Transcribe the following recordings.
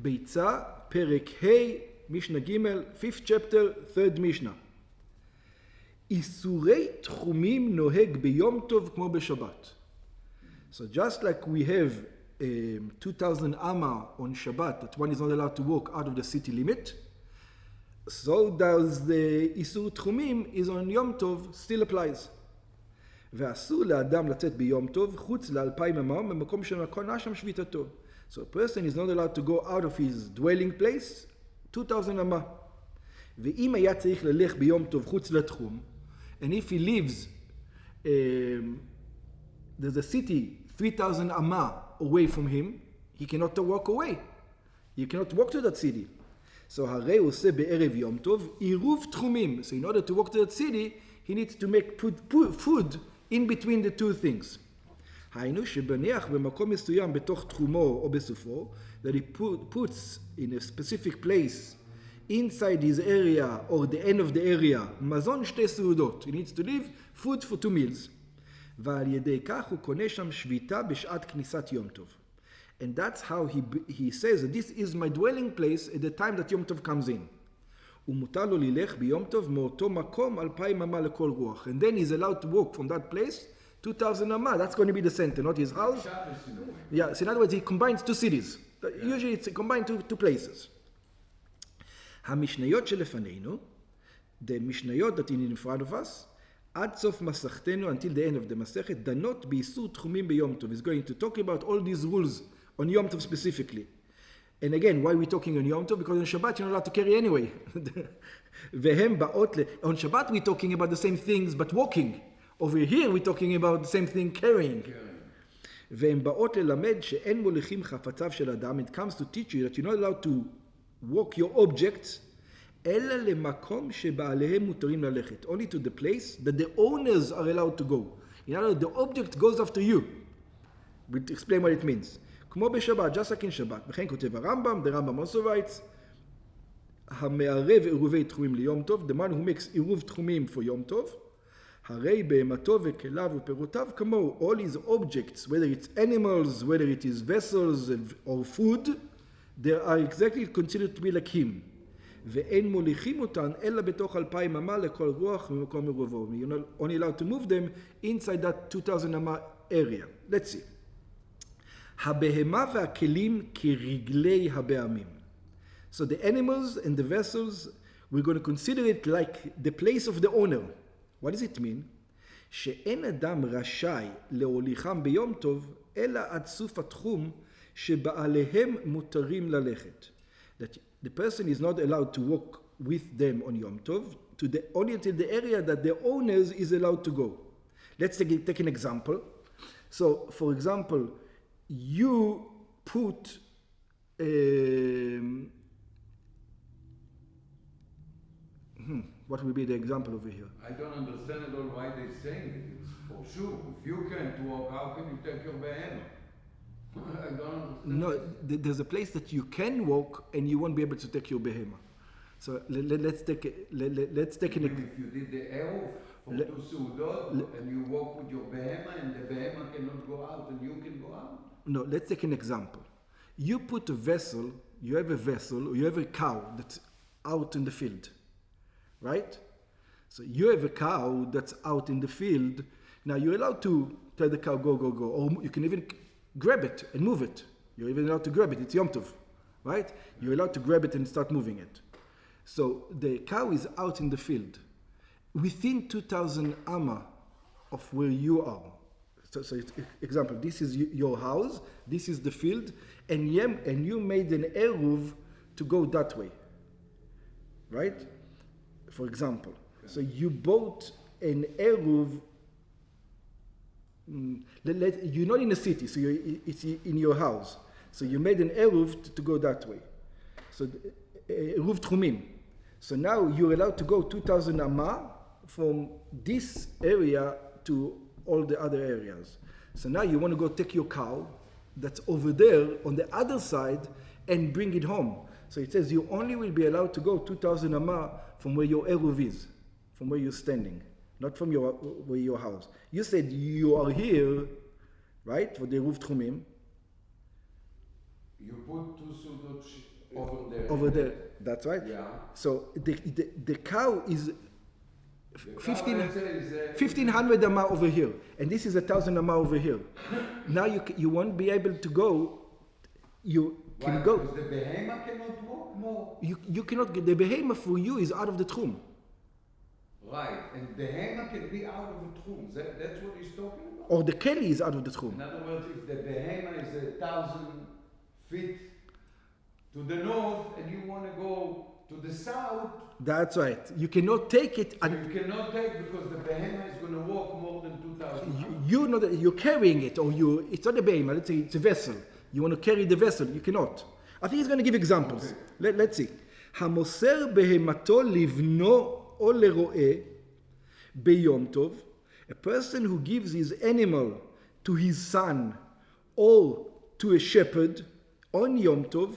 Beitzah, Perek Hey, Mishnah Gimel, 5th chapter, 3rd Mishnah. איסורי תחומים נוהג ביום טוב כמו בשבת. So just like we have 2,000 amma on Shabbat, that one is not allowed to walk out of the city limit, so does the איסור תחומים is on יום טוב, still applies. ואסור לאדם לצאת ביום טוב חוץ ל2,000 אמה במקום שמקונה שם שביתתו. So a person is not allowed to go out of his dwelling place 2,000 אמה. ואם היה צריך ללך ביום טוב חוץ לתחום, and if he lives, there's a city 3,000 אמה away from him, he cannot walk away. He cannot walk to that city. So הרי הוא עושה בערב יום טוב עירוב תחומים. So in order to walk to that city, he needs to make food in between the two things. היינו שבניח במקום מסוים בתוך תחומו או בסופו, that he puts in a specific place inside his area or the end of the area, מזון שתי סעודות. He needs to leave food for 2 meals. ועל ידי כך הוא קונה שם שביתה בשעת כניסת יום טוב. And that's how he says that this is my dwelling place at the time that יום טוב comes in. ומותר לו ללך ביום טוב מאותו מקום 2,000 אמה לכל רוח. And then he's allowed to walk from that place 2,000 אמה. That's going to be the center, not his house. Yeah, so in other words, he combines 2 cities. Usually it's combined 2 places. המשניות שלפנינו, the משניות that in front of us, עד סוף מסכתנו, until the end of the מסכת, דנות באיסור תחומים ביום טוב. He's going to talk about all these rules on יום טוב specifically. And again, why are we talking on Yom Tov? Because on Shabbat you're not allowed to carry anyway. On Shabbat we're talking about the same things but walking. Over here we're talking about the same thing carrying. והן באות ללמד שאין מוליכים חפציו של אדם. It comes to teach you that you're not allowed to walk your objects אלא למקום שבעליהם מותרים ללכת. Only to the place that the owners are allowed to go. In other words, the object goes after you. We'll explain what it means. כמו בשבת, just like in שבת. וכן כותב הרמב"ם, the Rambam also writes, המערב עירובי תחומים ליום טוב, the man who makes עירוב תחומים for יום טוב, הרי בהמתו וכליו ופירותיו כמוהו, all his objects, whether it's animals, whether it is vessels or food, they are exactly considered to be like him. ואין מוליכים אותן אלא בתוך 2,000 אמה לכל רוח ממקום עירובו. You're only allowed to move them inside that 2,000 אמה area. Let's see. הבהמה והכלים כרגלי הבהמים. So the animals and the vessels, we're going to consider it like the place of the owner. What does it mean? שאין אדם רשאי להוליכם ביום טוב, אלא עד סוף התחום שבעליהם מותרים ללכת. That the person is not allowed to walk with them on Yom Tov, only until the area that the owners is allowed to go. Let's take an example. So, for example, you put what will be the example over here? I don't understand at all why they're saying it. It's for sure. If you can't walk, how can you take your behemoth? I don't understand. No, there's a place that you can walk and you won't be able to take your behemoth. So let's take an example. If you did the eruv from 2 seudot and you walk with your behemoth and the behemoth cannot go out and you can go out. No, let's take an example. You put a vessel, you have a cow that's out in the field, right? So you have a cow that's out in the field. Now you're allowed to tell the cow, go, go, go. Or you can even grab it and move it. You're even allowed to grab it. It's Yom Tov, right? You're allowed to grab it and start moving it. So the cow is out in the field, within 2,000 amma of where you are. So example, this is your house, this is the field, and you made an eruv to go that way, right? For example, so you bought an eruv. You're not in a city, so it's in your house. So you made an eruv to go that way. So eruv tchumim. So now you're allowed to go 2,000 amma from this area to all the other areas. So now you want to go take your cow that's over there on the other side and bring it home. So it says you only will be allowed to go 2,000 amma from where your eruv is, from where you're standing, not from where your house. You said you are here, right, for the eruv tchumim. You put 2 seudot over there. That's right. Yeah. So the cow is The cow, let's say, is, 1500 amma over here, and this is 1000 amma over here. Now you won't be able to go. You can why? go. Because the behemoth cannot walk more. You cannot get the behemoth for you is out of the tchum. Right, and behemoth can be out of the tchum. That's what he's talking about. Or the keli is out of the tchum. In other words, if the behemoth is 1000 feet to the north, and you want to go to the south. That's right. You cannot take it. So you cannot take because the behemoth is going to walk more than 2,000. You're carrying it, or it's not a behemoth. Let's say it's a vessel. You want to carry the vessel. You cannot. I think he's going to give examples. Okay. Let's see. המוסר בהמתו לבנו או לרועה ביום טוב. A person who gives his animal to his son or to a shepherd on Yom Tov,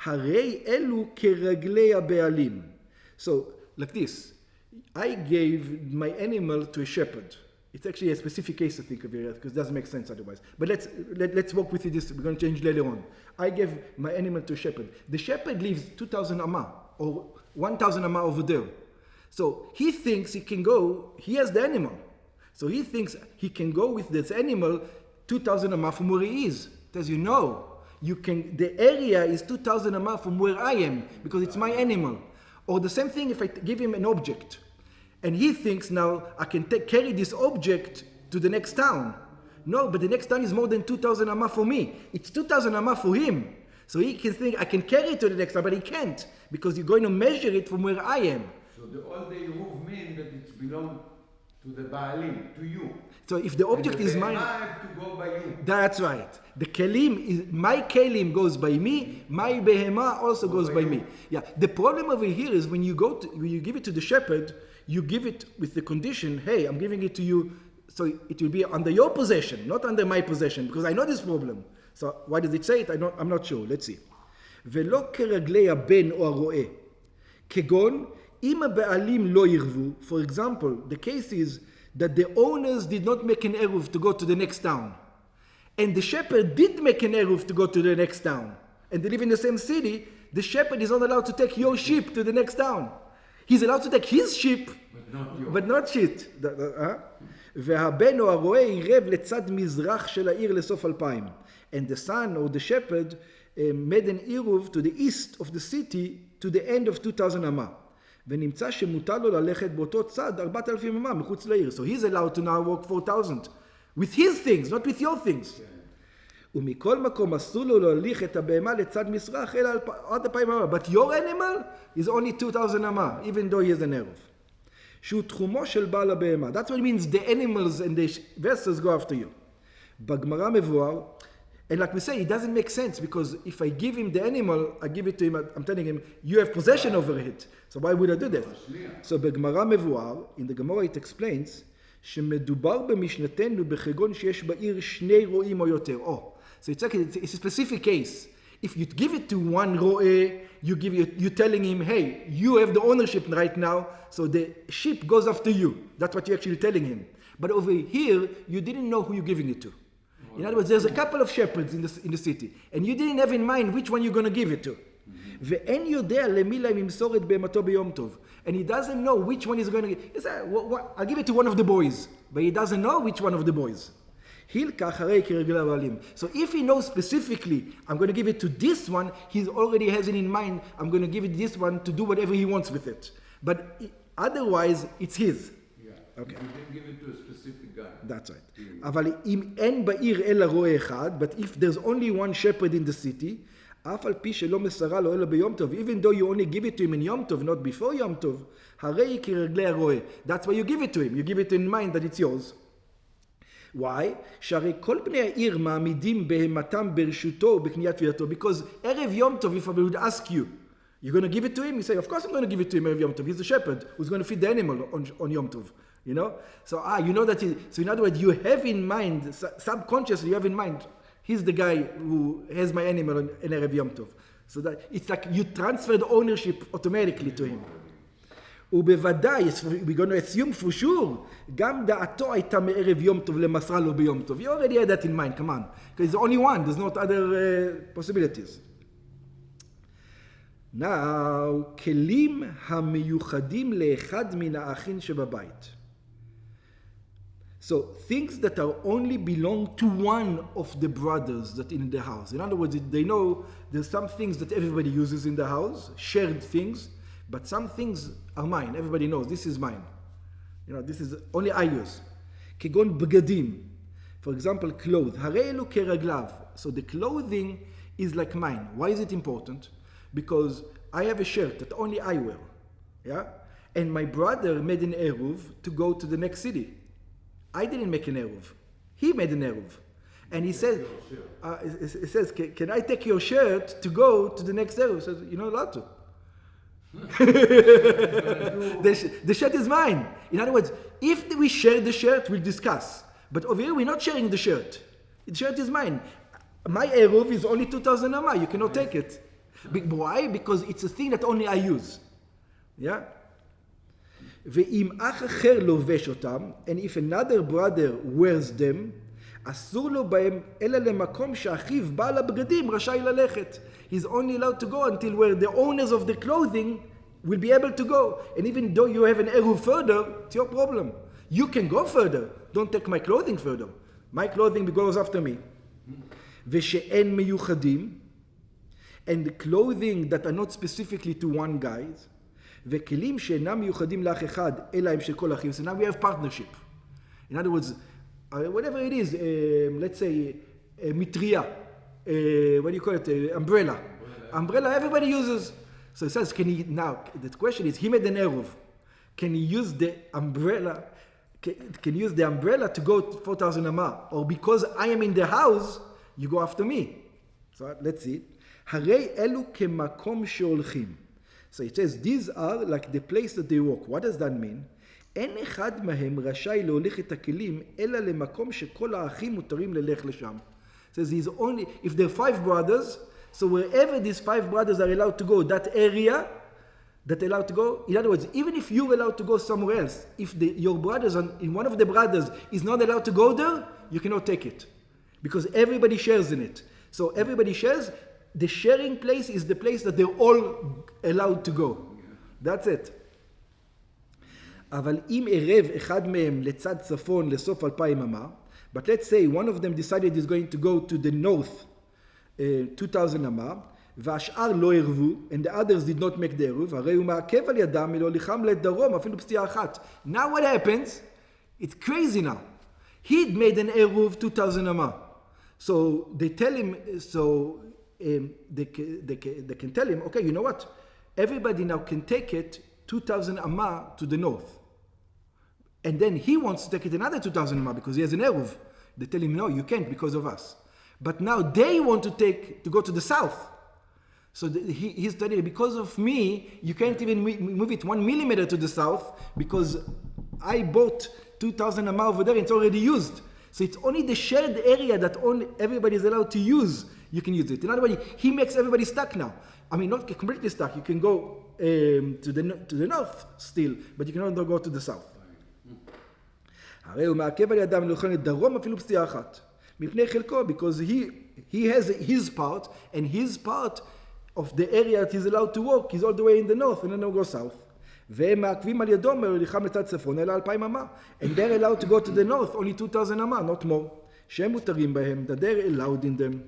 הרי אלו כרגלי הבעלים. So, like this, I gave my animal to a shepherd. It's actually a specific case to think of here because it doesn't make sense otherwise. But let's walk with you this. We're going to change later on. I gave my animal to a shepherd. The shepherd lives 2,000 amma or 1,000 amma over there. So he thinks he can go, he has the animal. So he thinks he can go with this animal 2,000 amma from where he is. Tells you, no, the area is 2,000 amma from where I am because it's my animal. Or the same thing if I give him an object. And he thinks now I can carry this object to the next town. No, but the next town is more than 2,000 amma for me. It's 2,000 amma for him. So he can think I can carry it to the next town, but he can't because you're going to measure it from where I am. So all the Yehuv mean that it belongs to the Baalim, to you. So if the object is mine, I have to go by you. That's right. The kelim is my kelim goes by me. My behema also goes by me. Yeah. The problem over here is when you give it to the shepherd, you give it with the condition, hey, I'm giving it to you, so it will be under your possession, not under my possession, because I know this problem. So why does it say it? I'm not sure. Let's see. ולא כרגלי הבן או הרועה, כגון אם הבעלים לא ירבו. For example, the case is that the owners did not make an eruv to go to the next town. And the shepherd did make an eruv to go to the next town. And they live in the same city. The shepherd is not allowed to take your sheep to the next town. He's allowed to take his sheep, but not shit. והבן או הרועה עירב לצד מזרח של העיר לסוף 2000. And the son or the shepherd made an eruv to the east of the city to the end of 2,000 אמה. ונמצא שמותר לו ללכת באותו צד 4,000 אמה מחוץ לעיר. So he's allowed to now walk 4,000 with his things, not with your things. ומכל מקום אסור לו להוליך את הבהמה לצד מזרח אלא עד 2,000 אמה. But your animal is only 2,000 אמה, even though he has an eruv. שהוא תחומו של בעל הבהמה. That's what it means, the animals and the vessels go after you. בגמרא מבואר, and like we say, it doesn't make sense because if I give him the animal, I give it to him, I'm telling him, you have possession over it. So why would I do that? So בגמרא מבואר, in the Gemara it explains, שמדובר במשנתנו בחגון שיש בעיר שני רועים או יותר. So it's a specific case. If you give it to one roe, you're telling him, hey, you have the ownership right now, so the sheep goes after you. That's what you're actually telling him. But over here, you didn't know who you're giving it to. In other words, there's a couple of shepherds in the city, and you didn't have in mind which one you're going to give it to. ואין יודע למי להם ימסור את בהמתו ביום טוב. And he doesn't know which one he's going to give. He said, I'll give it to one of the boys. But he doesn't know which one of the boys. So if he knows specifically, I'm going to give it to this one, he already has it in mind, I'm going to give it this one to do whatever he wants with it. But otherwise, it's his. Yeah. Okay. You can give it to a specific guy. That's right. אבל אם אין בעיר אלא רועה אחד, but if there's only one shepherd in the city, אף על פי שלא מסרה לו אלא ביום טוב, even though you only give it to him in יום טוב, not before יום טוב, הרי כרגלי הרועה. That's why you give it to him. You give it in mind that it's yours. Why? שהרי כל בני העיר מעמידים בהמתם ברשותו בקניית תבילתו. Because ערב יום טוב, if I would ask you, you're going to give it to him? You say, of course I'm going to give it to him ערב יום טוב. He's the shepherd who's going to feed the animal on יום טוב. You know? So you know that so in other words, you have in mind, subconsciously you have in mind, he's the guy who has my animal in ערב יום טוב. So that it's like you transfer the ownership automatically to him. ובוודאי, we're going to assume for sure, גם דעתו הייתה מערב יום טוב למסרה לו ביום טוב. You already had that in mind, come on. Because there's only one, there's not other possibilities. Now, כלים המיוחדים לאחד מן האחים שבבית. So, things that are only belong to one of the brothers that in the house. In other words, they know there's some things that everybody uses in the house, shared things, but some things are mine. Everybody knows, this is mine. This is only I use. כגון בגדים. For example, clothes. הרי אלו כרגליו. So the clothing is like mine. Why is it important? Because I have a shirt that only I wear. Yeah? And my brother made an eruv to go to the next city. I didn't make an eruv. He made an eruv. And he says, can I take your shirt to go to the next eruv? He says, you're not allowed to. The shirt is mine. In other words, if we share the shirt, we'll discuss. But over here, we're not sharing the shirt. The shirt is mine. My eruv is only 2,000 amma. You cannot take it. Why? Because it's a thing that only I use. Yeah? ואם אח אחר לובש אותם, and if another brother wears them, אסור לו בהם אלא למקום שאחיו בעל הבגדים רשאי ללכת. He's only allowed to go until where the owners of the clothing will be able to go. And even though you have an eruv further, it's your problem. You can go further. Don't take my clothing further. My clothing goes after me. ושאין מיוחדים, and the clothing that are not specifically to one guy, וכלים שאינם מיוחדים לאח אחד, אלא הם של כל אחים. So now we have partnership. In other words, whatever it is, let's say, mitriya, what do you call it, umbrella. Umbrella everybody uses. So it says, can he, now, the question is, he made an eruv. Can he use the umbrella, can use the umbrella to go 4,000 amma? Or because I am in the house, you go after me. So let's see. הרי אלו כמקום שהולכים. So it says, these are like the place that they walk. What does that mean? אין אחד מהם רשאי להוליך את הכלים, אלא למקום שכל האחים מותרים ללך לשם. It says, he's only, if there are 5 brothers, so wherever these 5 brothers are allowed to go, that area that allowed to go, in other words, even if you're allowed to go somewhere else, if your brothers, in one of the brothers is not allowed to go there, you cannot take it. Because everybody shares in it. So everybody shares. The sharing place is the place that they're all allowed to go. That's it. אבל אם ערב אחד מהם לצד צפון לסוף 2,000 אמה, but let's say one of them decided he's going to go to the north 2,000 אמה, והשאר לא ערבו, and the others did not make the ערב, הרי הוא מעכב על ידם מלהוליכם לדרום, אפילו בסטייה אחת. Now what happens? It's crazy now. He'd made an ערב 2,000 אמה. So they tell him, they can tell him, okay, you know what? Everybody now can take it 2,000 amma to the north. And then he wants to take it another 2,000 amma because he has an eruv. They tell him, no, you can't because of us. But now they want to go to the south. So he's telling you, because of me, you can't even move it 1 millimeter to the south because I bought 2,000 amma over there and it's already used. So it's only the shared area that only everybody is allowed to use. You can use it. In other words, he makes everybody stuck now. I mean, not completely stuck. You can go to the north still, but you cannot go to the south. הרי הוא מעכב על ידם מלוכן לדרום אפילו בסטייה אחת. מפני חלקו, because he has his part, and his part of the area that he's allowed to walk is all the way in the north, and then he'll go south. והם מעכבים על ידו מלוכם לצד צפון, אלא 2,000 אמה. And they're allowed to go to the north, only 2,000 אמה, not more. שהם מותרים בהם, that they're allowed in them.